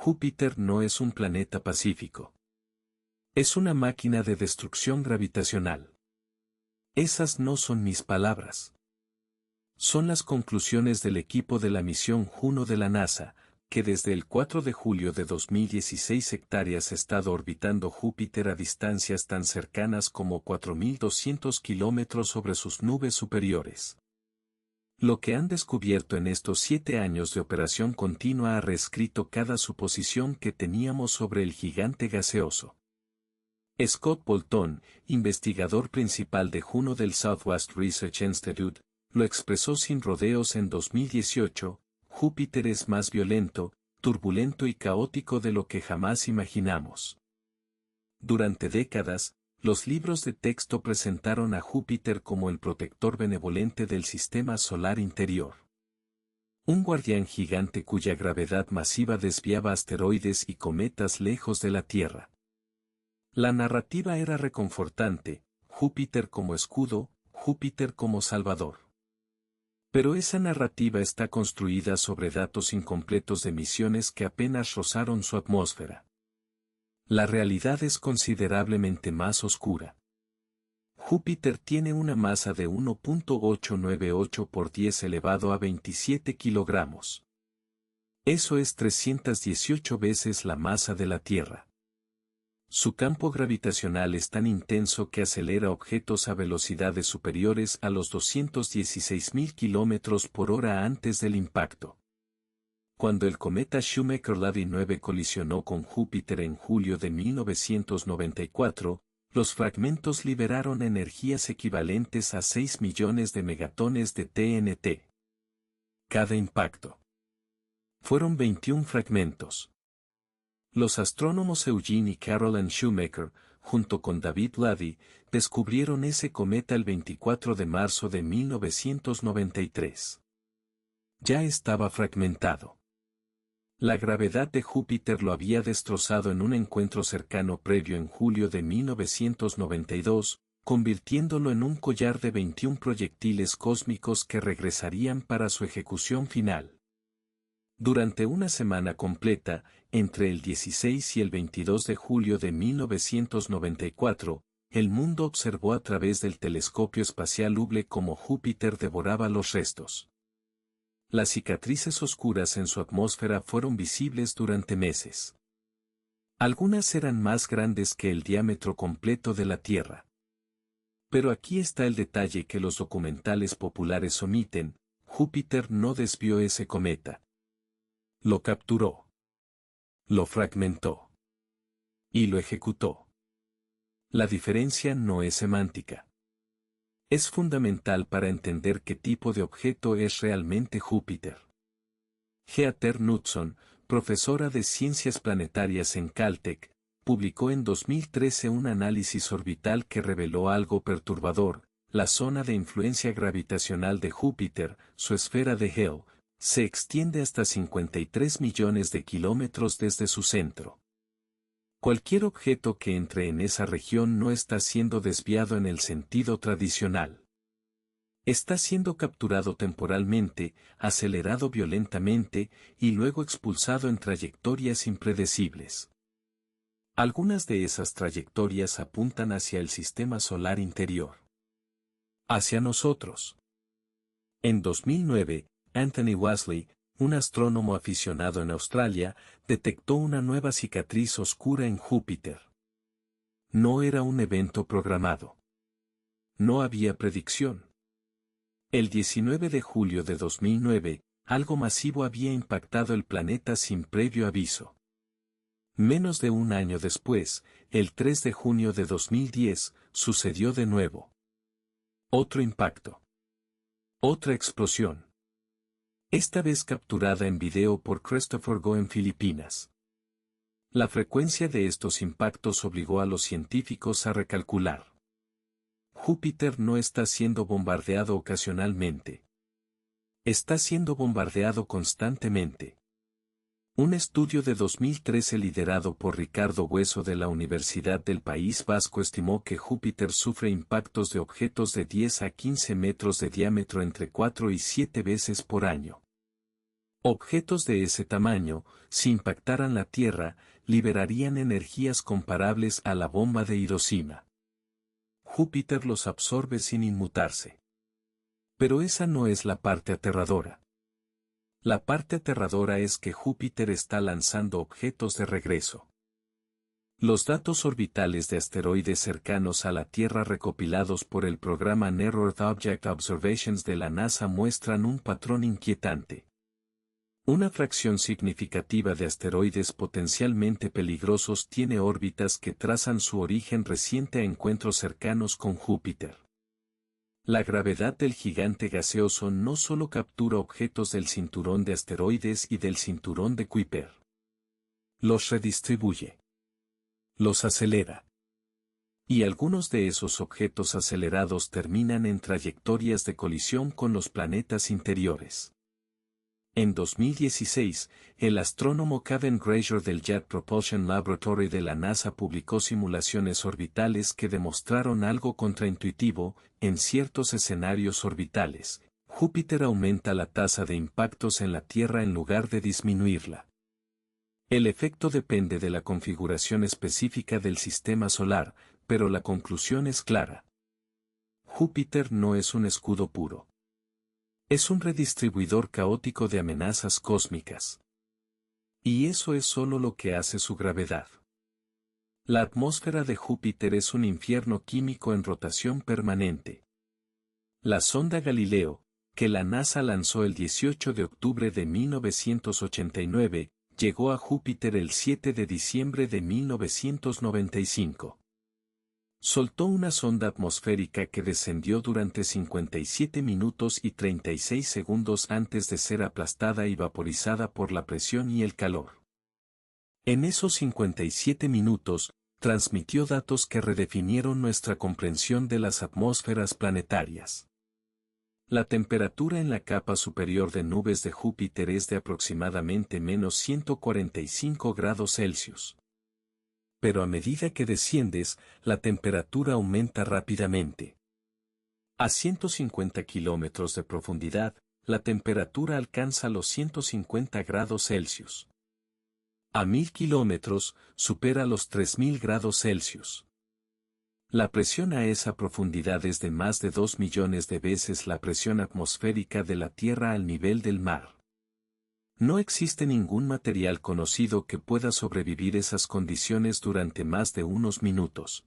Júpiter no es un planeta pacífico. Es una máquina de destrucción gravitacional. Esas no son mis palabras. Son las conclusiones del equipo de la misión Juno de la NASA, que desde el 4 de julio de 2016 hectáreas ha estado orbitando Júpiter a distancias tan cercanas como 4.200 kilómetros sobre sus nubes superiores. Lo que han descubierto en estos 7 años de operación continua ha reescrito cada suposición que teníamos sobre el gigante gaseoso. Scott Bolton, investigador principal de Juno del Southwest Research Institute, lo expresó sin rodeos en 2018, Júpiter es más violento, turbulento y caótico de lo que jamás imaginamos. Durante décadas, los libros de texto presentaron a Júpiter como el protector benevolente del sistema solar interior. Un guardián gigante cuya gravedad masiva desviaba asteroides y cometas lejos de la Tierra. La narrativa era reconfortante, Júpiter como escudo, Júpiter como salvador. Pero esa narrativa está construida sobre datos incompletos de misiones que apenas rozaron su atmósfera. La realidad es considerablemente más oscura. Júpiter tiene una masa de 1.898 por 10 elevado a 27 kilogramos. Eso es 318 veces la masa de la Tierra. Su campo gravitacional es tan intenso que acelera objetos a velocidades superiores a los 216.000 kilómetros por hora antes del impacto. Cuando el cometa Shoemaker-Levy 9 colisionó con Júpiter en julio de 1994, los fragmentos liberaron energías equivalentes a 6 millones de megatones de TNT. Cada impacto. Fueron 21 fragmentos. Los astrónomos Eugene y Carolyn Shoemaker, junto con David Levy, descubrieron ese cometa el 24 de marzo de 1993. Ya estaba fragmentado. La gravedad de Júpiter lo había destrozado en un encuentro cercano previo en julio de 1992, convirtiéndolo en un collar de 21 proyectiles cósmicos que regresarían para su ejecución final. Durante una semana completa, entre el 16 y el 22 de julio de 1994, el mundo observó a través del telescopio espacial Hubble cómo Júpiter devoraba los restos. Las cicatrices oscuras en su atmósfera fueron visibles durante meses. Algunas eran más grandes que el diámetro completo de la Tierra. Pero aquí está el detalle que los documentales populares omiten: Júpiter no desvió ese cometa. Lo capturó. Lo fragmentó. Y lo ejecutó. La diferencia no es semántica. Es fundamental para entender qué tipo de objeto es realmente Júpiter. Heather Knudson, profesora de Ciencias Planetarias en Caltech, publicó en 2013 un análisis orbital que reveló algo perturbador: la zona de influencia gravitacional de Júpiter, su esfera de Hale, se extiende hasta 53 millones de kilómetros desde su centro. Cualquier objeto que entre en esa región no está siendo desviado en el sentido tradicional. Está siendo capturado temporalmente, acelerado violentamente, y luego expulsado en trayectorias impredecibles. Algunas de esas trayectorias apuntan hacia el sistema solar interior. Hacia nosotros. En 2009, Anthony Wesley, un astrónomo aficionado en Australia, detectó una nueva cicatriz oscura en Júpiter. No era un evento programado. No había predicción. El 19 de julio de 2009, algo masivo había impactado el planeta sin previo aviso. Menos de un año después, el 3 de junio de 2010, sucedió de nuevo. Otro impacto. Otra explosión. Esta vez capturada en video por Christopher Go en Filipinas. La frecuencia de estos impactos obligó a los científicos a recalcular. Júpiter no está siendo bombardeado ocasionalmente. Está siendo bombardeado constantemente. Un estudio de 2013 liderado por Ricardo Hueso de la Universidad del País Vasco estimó que Júpiter sufre impactos de objetos de 10 a 15 metros de diámetro entre 4 y 7 veces por año. Objetos de ese tamaño, si impactaran la Tierra, liberarían energías comparables a la bomba de Hiroshima. Júpiter los absorbe sin inmutarse. Pero esa no es la parte aterradora. La parte aterradora es que Júpiter está lanzando objetos de regreso. Los datos orbitales de asteroides cercanos a la Tierra recopilados por el programa Near Earth Object Observations de la NASA muestran un patrón inquietante. Una fracción significativa de asteroides potencialmente peligrosos tiene órbitas que trazan su origen reciente a encuentros cercanos con Júpiter. La gravedad del gigante gaseoso no solo captura objetos del cinturón de asteroides y del cinturón de Kuiper. Los redistribuye. Los acelera. Y algunos de esos objetos acelerados terminan en trayectorias de colisión con los planetas interiores. En 2016, el astrónomo Kevin Grazer del Jet Propulsion Laboratory de la NASA publicó simulaciones orbitales que demostraron algo contraintuitivo: en ciertos escenarios orbitales, Júpiter aumenta la tasa de impactos en la Tierra en lugar de disminuirla. El efecto depende de la configuración específica del sistema solar, pero la conclusión es clara. Júpiter no es un escudo puro. Es un redistribuidor caótico de amenazas cósmicas. Y eso es solo lo que hace su gravedad. La atmósfera de Júpiter es un infierno químico en rotación permanente. La sonda Galileo, que la NASA lanzó el 18 de octubre de 1989, llegó a Júpiter el 7 de diciembre de 1995. Soltó una sonda atmosférica que descendió durante 57 minutos y 36 segundos antes de ser aplastada y vaporizada por la presión y el calor. En esos 57 minutos, transmitió datos que redefinieron nuestra comprensión de las atmósferas planetarias. La temperatura en la capa superior de nubes de Júpiter es de aproximadamente menos 145 grados Celsius. Pero a medida que desciendes, la temperatura aumenta rápidamente. A 150 kilómetros de profundidad, la temperatura alcanza los 150 grados Celsius. A 1000 kilómetros, supera los 3000 grados Celsius. La presión a esa profundidad es de más de 2 millones de veces la presión atmosférica de la Tierra al nivel del mar. No existe ningún material conocido que pueda sobrevivir esas condiciones durante más de unos minutos.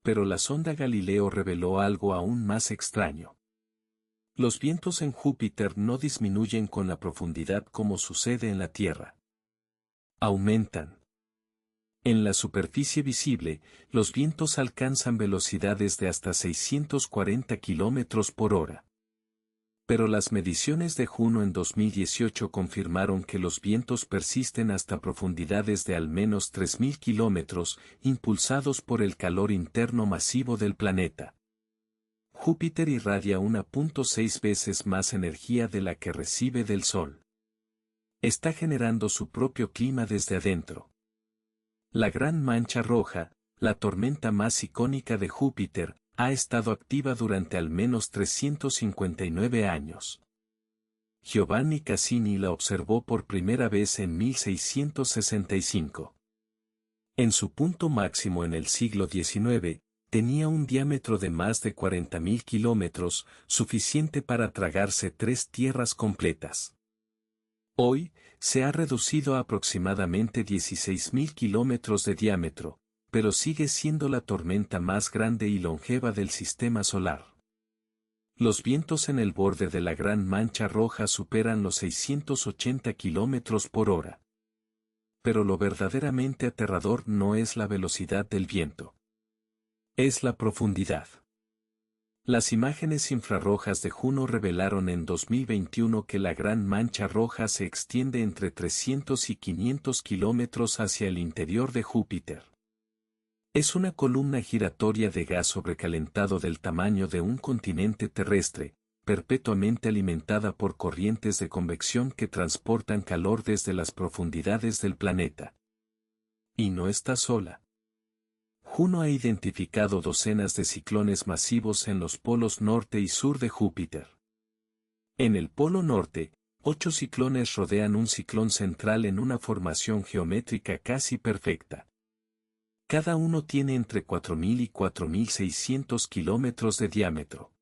Pero la sonda Galileo reveló algo aún más extraño. Los vientos en Júpiter no disminuyen con la profundidad como sucede en la Tierra. Aumentan. En la superficie visible, los vientos alcanzan velocidades de hasta 640 kilómetros por hora. Pero las mediciones de Juno en 2018 confirmaron que los vientos persisten hasta profundidades de al menos 3000 kilómetros, impulsados por el calor interno masivo del planeta. Júpiter irradia 1.6 veces más energía de la que recibe del Sol. Está generando su propio clima desde adentro. La Gran Mancha Roja, la tormenta más icónica de Júpiter, ha estado activa durante al menos 359 años. Giovanni Cassini la observó por primera vez en 1665. En su punto máximo en el siglo XIX, tenía un diámetro de más de 40.000 kilómetros, suficiente para tragarse 3 tierras completas. Hoy, se ha reducido a aproximadamente 16.000 kilómetros de diámetro, pero sigue siendo la tormenta más grande y longeva del sistema solar. Los vientos en el borde de la Gran Mancha Roja superan los 680 kilómetros por hora. Pero lo verdaderamente aterrador no es la velocidad del viento. Es la profundidad. Las imágenes infrarrojas de Juno revelaron en 2021 que la Gran Mancha Roja se extiende entre 300 y 500 kilómetros hacia el interior de Júpiter. Es una columna giratoria de gas sobrecalentado del tamaño de un continente terrestre, perpetuamente alimentada por corrientes de convección que transportan calor desde las profundidades del planeta. Y no está sola. Juno ha identificado docenas de ciclones masivos en los polos norte y sur de Júpiter. En el polo norte, 8 ciclones rodean un ciclón central en una formación geométrica casi perfecta. Cada uno tiene entre 4.000 y 4.600 kilómetros de diámetro.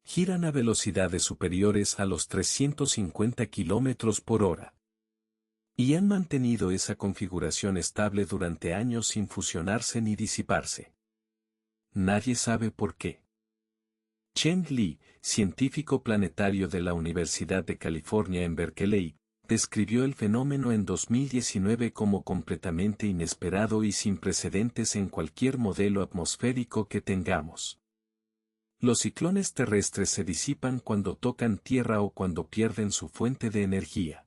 Giran a velocidades superiores a los 350 kilómetros por hora. Y han mantenido esa configuración estable durante años sin fusionarse ni disiparse. Nadie sabe por qué. Cheng Li, científico planetario de la Universidad de California en Berkeley, describió el fenómeno en 2019 como completamente inesperado y sin precedentes en cualquier modelo atmosférico que tengamos. Los ciclones terrestres se disipan cuando tocan tierra o cuando pierden su fuente de energía.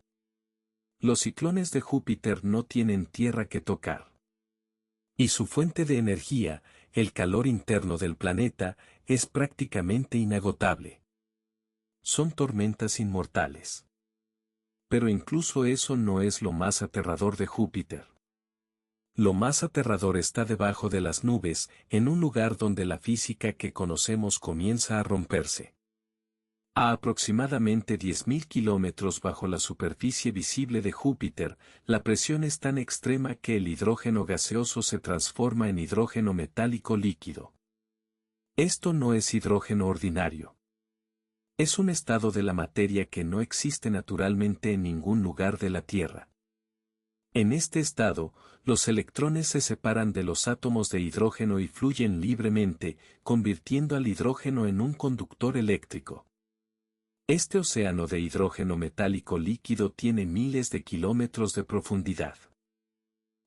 Los ciclones de Júpiter no tienen tierra que tocar. Y su fuente de energía, el calor interno del planeta, es prácticamente inagotable. Son tormentas inmortales. Pero incluso eso no es lo más aterrador de Júpiter. Lo más aterrador está debajo de las nubes, en un lugar donde la física que conocemos comienza a romperse. A aproximadamente 10.000 kilómetros bajo la superficie visible de Júpiter, la presión es tan extrema que el hidrógeno gaseoso se transforma en hidrógeno metálico líquido. Esto no es hidrógeno ordinario. Es un estado de la materia que no existe naturalmente en ningún lugar de la Tierra. En este estado, los electrones se separan de los átomos de hidrógeno y fluyen libremente, convirtiendo al hidrógeno en un conductor eléctrico. Este océano de hidrógeno metálico líquido tiene miles de kilómetros de profundidad.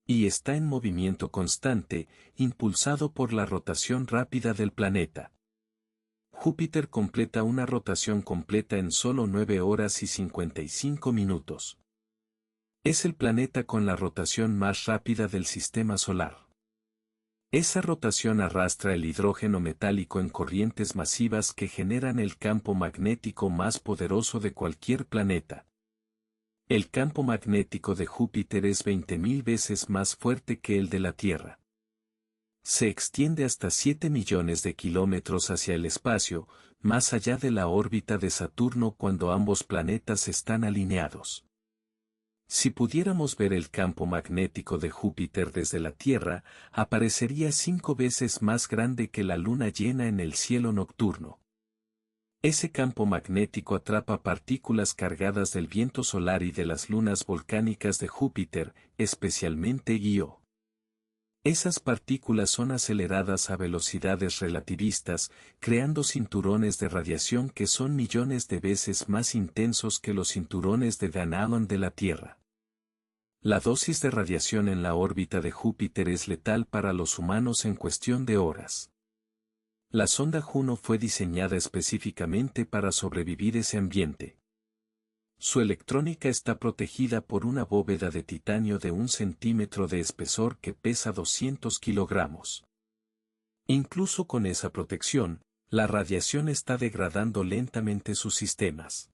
Y está en movimiento constante, impulsado por la rotación rápida del planeta. Júpiter completa una rotación completa en solo 9 horas y 55 minutos. Es el planeta con la rotación más rápida del sistema solar. Esa rotación arrastra el hidrógeno metálico en corrientes masivas que generan el campo magnético más poderoso de cualquier planeta. El campo magnético de Júpiter es 20.000 veces más fuerte que el de la Tierra. Se extiende hasta 7 millones de kilómetros hacia el espacio, más allá de la órbita de Saturno cuando ambos planetas están alineados. Si pudiéramos ver el campo magnético de Júpiter desde la Tierra, aparecería 5 veces más grande que la luna llena en el cielo nocturno. Ese campo magnético atrapa partículas cargadas del viento solar y de las lunas volcánicas de Júpiter, especialmente Io. Esas partículas son aceleradas a velocidades relativistas, creando cinturones de radiación que son millones de veces más intensos que los cinturones de Van Allen de la Tierra. La dosis de radiación en la órbita de Júpiter es letal para los humanos en cuestión de horas. La sonda Juno fue diseñada específicamente para sobrevivir ese ambiente. Su electrónica está protegida por una bóveda de titanio de 1 centímetro de espesor que pesa 200 kilogramos. Incluso con esa protección, la radiación está degradando lentamente sus sistemas.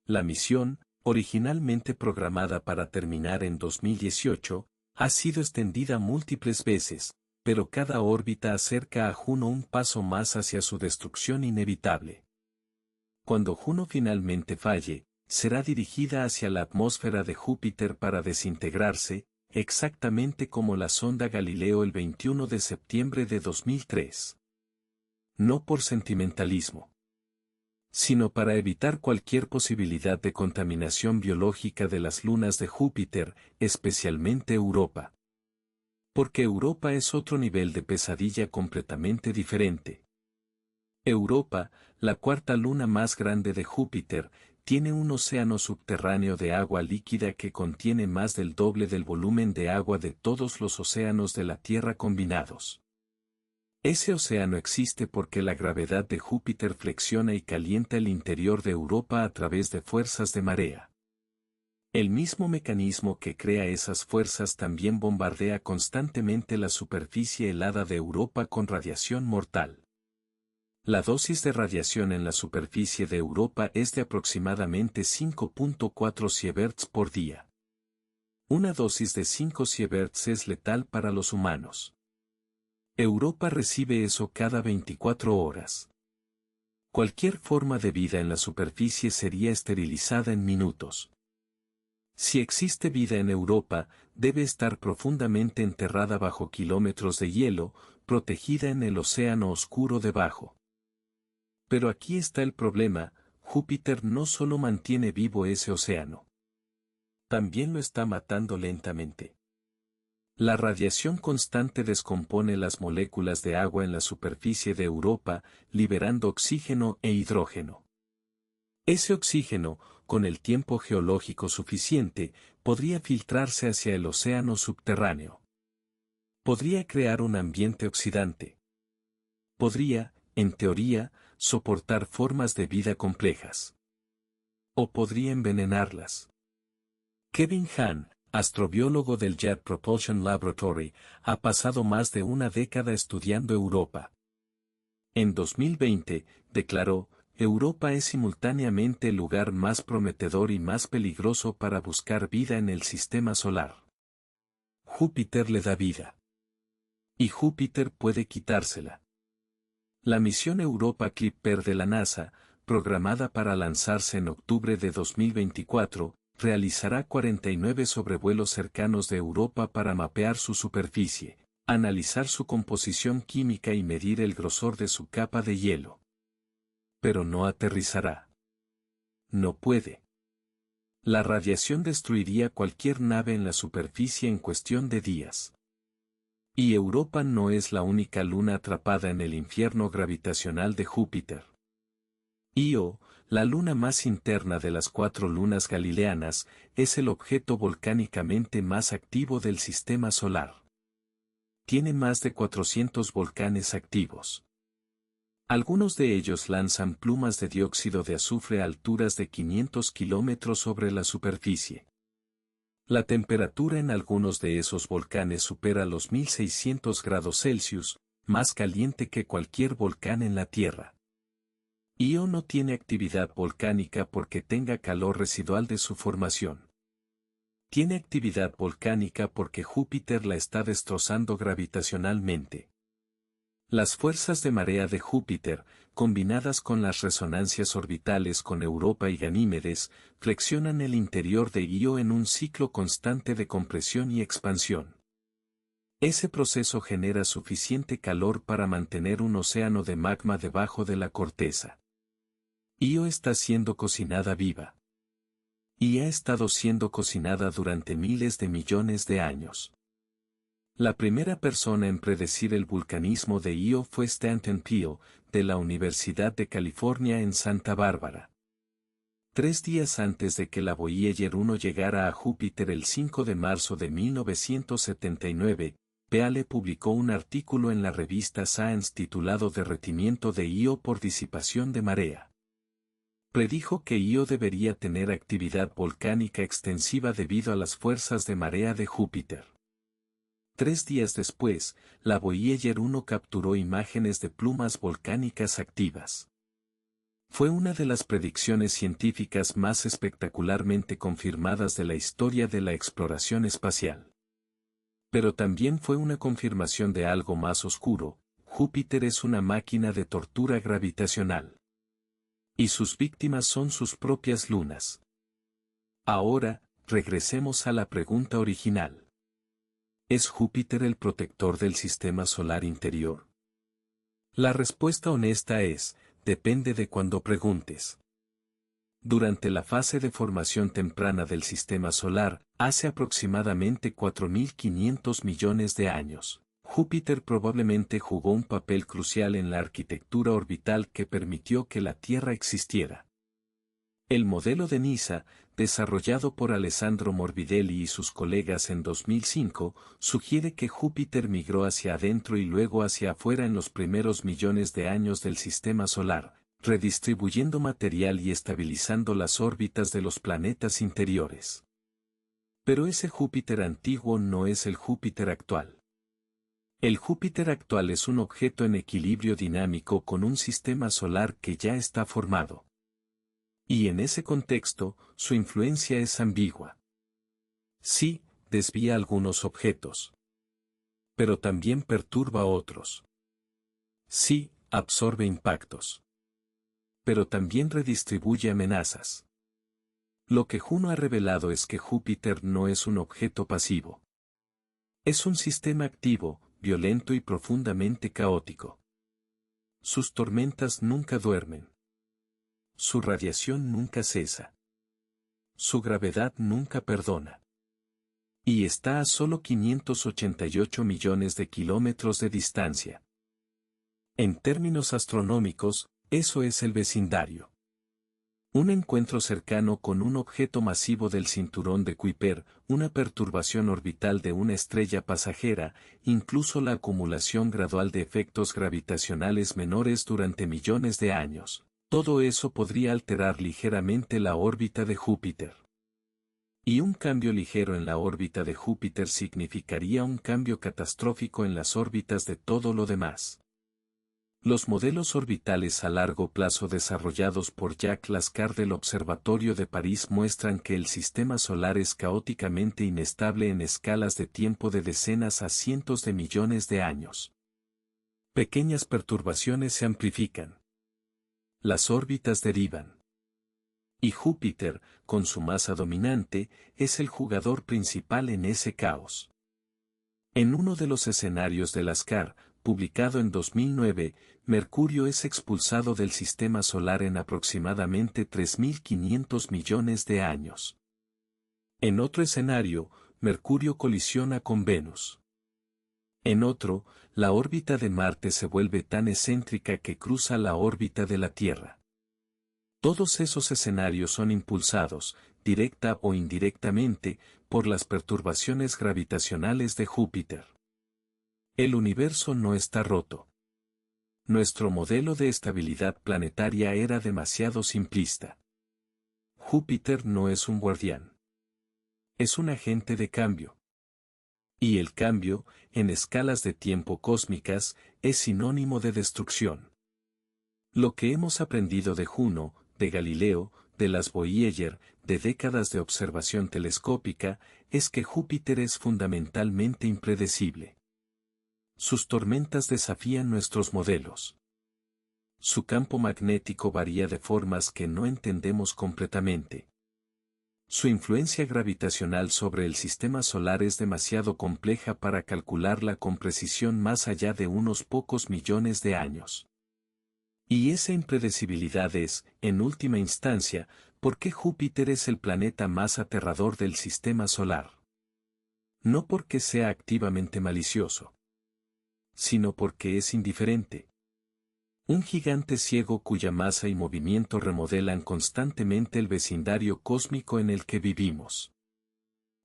La misión, originalmente programada para terminar en 2018, ha sido extendida múltiples veces, pero cada órbita acerca a Juno un paso más hacia su destrucción inevitable. Cuando Juno finalmente falle, será dirigida hacia la atmósfera de Júpiter para desintegrarse, exactamente como la sonda Galileo el 21 de septiembre de 2003. No por sentimentalismo, sino para evitar cualquier posibilidad de contaminación biológica de las lunas de Júpiter, especialmente Europa. Porque Europa es otro nivel de pesadilla completamente diferente. Europa, la cuarta luna más grande de Júpiter, tiene un océano subterráneo de agua líquida que contiene más del doble del volumen de agua de todos los océanos de la Tierra combinados. Ese océano existe porque la gravedad de Júpiter flexiona y calienta el interior de Europa a través de fuerzas de marea. El mismo mecanismo que crea esas fuerzas también bombardea constantemente la superficie helada de Europa con radiación mortal. La dosis de radiación en la superficie de Europa es de aproximadamente 5.4 sieverts por día. Una dosis de 5 sieverts es letal para los humanos. Europa recibe eso cada 24 horas. Cualquier forma de vida en la superficie sería esterilizada en minutos. Si existe vida en Europa, debe estar profundamente enterrada bajo kilómetros de hielo, protegida en el océano oscuro debajo. Pero aquí está el problema: Júpiter no solo mantiene vivo ese océano. También lo está matando lentamente. La radiación constante descompone las moléculas de agua en la superficie de Europa, liberando oxígeno e hidrógeno. Ese oxígeno, con el tiempo geológico suficiente, podría filtrarse hacia el océano subterráneo. Podría crear un ambiente oxidante. Podría, en teoría, soportar formas de vida complejas. O podría envenenarlas. Kevin Hahn, astrobiólogo del Jet Propulsion Laboratory, ha pasado más de una década estudiando Europa. En 2020, declaró: Europa es simultáneamente el lugar más prometedor y más peligroso para buscar vida en el sistema solar. Júpiter le da vida. Y Júpiter puede quitársela. La misión Europa Clipper de la NASA, programada para lanzarse en octubre de 2024, realizará 49 sobrevuelos cercanos de Europa para mapear su superficie, analizar su composición química y medir el grosor de su capa de hielo. Pero no aterrizará. No puede. La radiación destruiría cualquier nave en la superficie en cuestión de días. Y Europa no es la única luna atrapada en el infierno gravitacional de Júpiter. Io, la luna más interna de las 4 lunas galileanas, es el objeto volcánicamente más activo del sistema solar. Tiene más de 400 volcanes activos. Algunos de ellos lanzan plumas de dióxido de azufre a alturas de 500 kilómetros sobre la superficie. La temperatura en algunos de esos volcanes supera los 1600 grados Celsius, más caliente que cualquier volcán en la Tierra. Io no tiene actividad volcánica porque tenga calor residual de su formación. Tiene actividad volcánica porque Júpiter la está destrozando gravitacionalmente. Las fuerzas de marea de Júpiter, combinadas con las resonancias orbitales con Europa y Ganímedes, flexionan el interior de Io en un ciclo constante de compresión y expansión. Ese proceso genera suficiente calor para mantener un océano de magma debajo de la corteza. Io está siendo cocinada viva. Y ha estado siendo cocinada durante miles de millones de años. La primera persona en predecir el vulcanismo de Io fue Stanton Peele, de la Universidad de California en Santa Bárbara. 3 días antes de que la Voyager 1 llegara a Júpiter el 5 de marzo de 1979, Peale publicó un artículo en la revista Science titulado Derretimiento de Io por disipación de marea. Predijo que Io debería tener actividad volcánica extensiva debido a las fuerzas de marea de Júpiter. 3 días después, la Voyager 1 capturó imágenes de plumas volcánicas activas. Fue una de las predicciones científicas más espectacularmente confirmadas de la historia de la exploración espacial. Pero también fue una confirmación de algo más oscuro: Júpiter es una máquina de tortura gravitacional. Y sus víctimas son sus propias lunas. Ahora, regresemos a la pregunta original. ¿Es Júpiter el protector del sistema solar interior? La respuesta honesta es: depende de cuándo preguntes. Durante la fase de formación temprana del sistema solar, hace aproximadamente 4.500 millones de años, Júpiter probablemente jugó un papel crucial en la arquitectura orbital que permitió que la Tierra existiera. El modelo de NISA, desarrollado por Alessandro Morbidelli y sus colegas en 2005, sugiere que Júpiter migró hacia adentro y luego hacia afuera en los primeros millones de años del sistema solar, redistribuyendo material y estabilizando las órbitas de los planetas interiores. Pero ese Júpiter antiguo no es el Júpiter actual. El Júpiter actual es un objeto en equilibrio dinámico con un sistema solar que ya está formado. Y en ese contexto, su influencia es ambigua. Sí, desvía algunos objetos. Pero también perturba otros. Sí, absorbe impactos. pero también redistribuye amenazas. Lo que Juno ha revelado es que Júpiter no es un objeto pasivo. Es un sistema activo, violento y profundamente caótico. Sus tormentas nunca duermen. Su radiación nunca cesa. Su gravedad nunca perdona. Y está a solo 588 millones de kilómetros de distancia. En términos astronómicos, eso es el vecindario. Un encuentro cercano con un objeto masivo del cinturón de Kuiper, una perturbación orbital de una estrella pasajera, incluso la acumulación gradual de efectos gravitacionales menores durante millones de años. Todo eso podría alterar ligeramente la órbita de Júpiter. Y un cambio ligero en la órbita de Júpiter significaría un cambio catastrófico en las órbitas de todo lo demás. Los modelos orbitales a largo plazo desarrollados por Jacques Lascar del Observatorio de París muestran que el sistema solar es caóticamente inestable en escalas de tiempo de decenas a cientos de millones de años. Pequeñas perturbaciones se amplifican. Las órbitas derivan. Y Júpiter, con su masa dominante, es el jugador principal en ese caos. En uno de los escenarios de Lascar, publicado en 2009, Mercurio es expulsado del sistema solar en aproximadamente 3.500 millones de años. En otro escenario, Mercurio colisiona con Venus. En otro, la órbita de Marte se vuelve tan excéntrica que cruza la órbita de la Tierra. Todos esos escenarios son impulsados, directa o indirectamente, por las perturbaciones gravitacionales de Júpiter. El universo no está roto. Nuestro modelo de estabilidad planetaria era demasiado simplista. Júpiter no es un guardián. Es un agente de cambio. Y el cambio, en escalas de tiempo cósmicas, es sinónimo de destrucción. Lo que hemos aprendido de Juno, de Galileo, de las Voyager, de décadas de observación telescópica, es que Júpiter es fundamentalmente impredecible. Sus tormentas desafían nuestros modelos. Su campo magnético varía de formas que no entendemos completamente. Su influencia gravitacional sobre el sistema solar es demasiado compleja para calcularla con precisión más allá de unos pocos millones de años. Y esa impredecibilidad es, en última instancia, por qué Júpiter es el planeta más aterrador del sistema solar. No porque sea activamente malicioso, sino porque es indiferente. Un gigante ciego cuya masa y movimiento remodelan constantemente el vecindario cósmico en el que vivimos.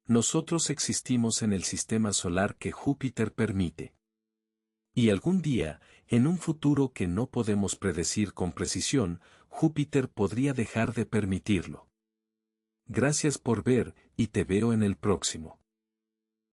Nosotros existimos en el sistema solar que Júpiter permite. Y algún día, en un futuro que no podemos predecir con precisión, Júpiter podría dejar de permitirlo. Gracias por ver, y te veo en el próximo.